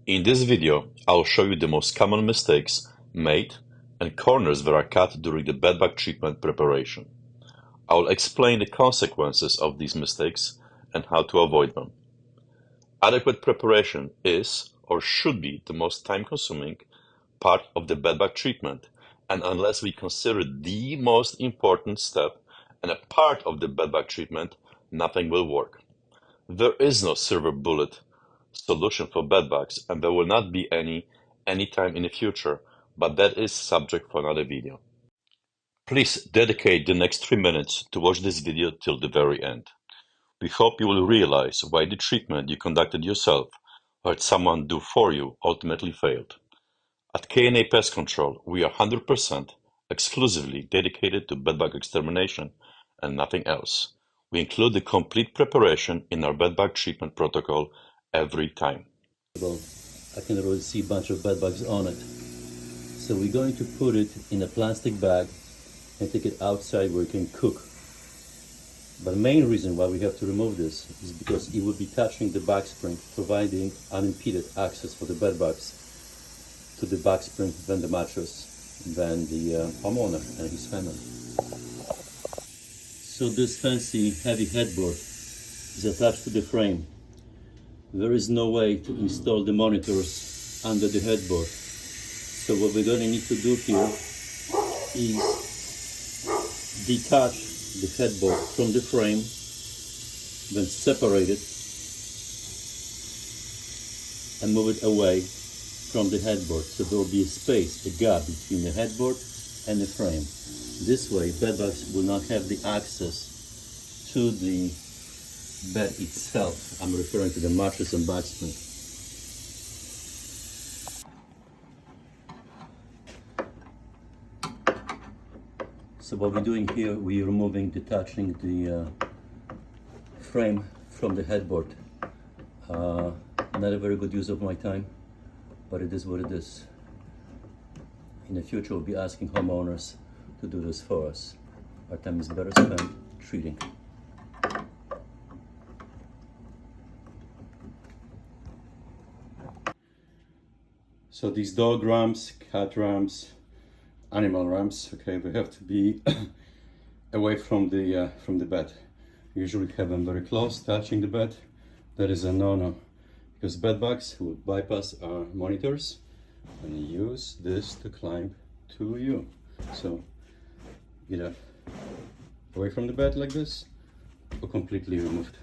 In this video, I'll show you the most common mistakes made and corners that are cut during the bedbug treatment preparation. I'll explain the consequences of these mistakes and how to avoid them. Adequate preparation is or should be the most time-consuming part of the bedbug treatment, and unless we consider the most important step and a part of the bedbug treatment, nothing will work. There is no silver bullet solution for bedbugs, and there will not be any anytime in the future, but that is subject for another video. Please dedicate the next 3 minutes to watch this video till the very end. We hope you will realize why the treatment you conducted yourself or had someone do for you ultimately failed. At K&A Pest Control, we are 100% exclusively dedicated to bedbug extermination and nothing else. We include the complete preparation in our bedbug treatment protocol every time. I can already see a bunch of bedbugs on it. So we're going to put it in a plastic bag and take it outside where it can cook. But the main reason why we have to remove this is because it will be touching the bug spring, providing unimpeded access for the bedbugs to the bug spring, then the mattress, then the homeowner and his family. So this fancy heavy headboard is attached to the frame. There is no way to install the monitors under the headboard. So what we're going to need to do here is detach the headboard from the frame, then separate it and move it away from the headboard. So there will be a space, a gap between the headboard and the frame. This way bedbugs will not have the access to the bed itself. I'm referring to the mattress and bug spring. So what we're doing here, we're detaching the frame from the headboard. Not a very good use of my time, but it is what it is. In the future, we'll be asking homeowners to do this for us. Our time is better spent treating. So these dog ramps, cat ramps, animal ramps, okay, they have to be away from the bed. Usually have them very close, touching the bed. That is a no-no, because bedbugs will bypass our monitors and use this to climb to you. So either away from the bed like this or completely removed.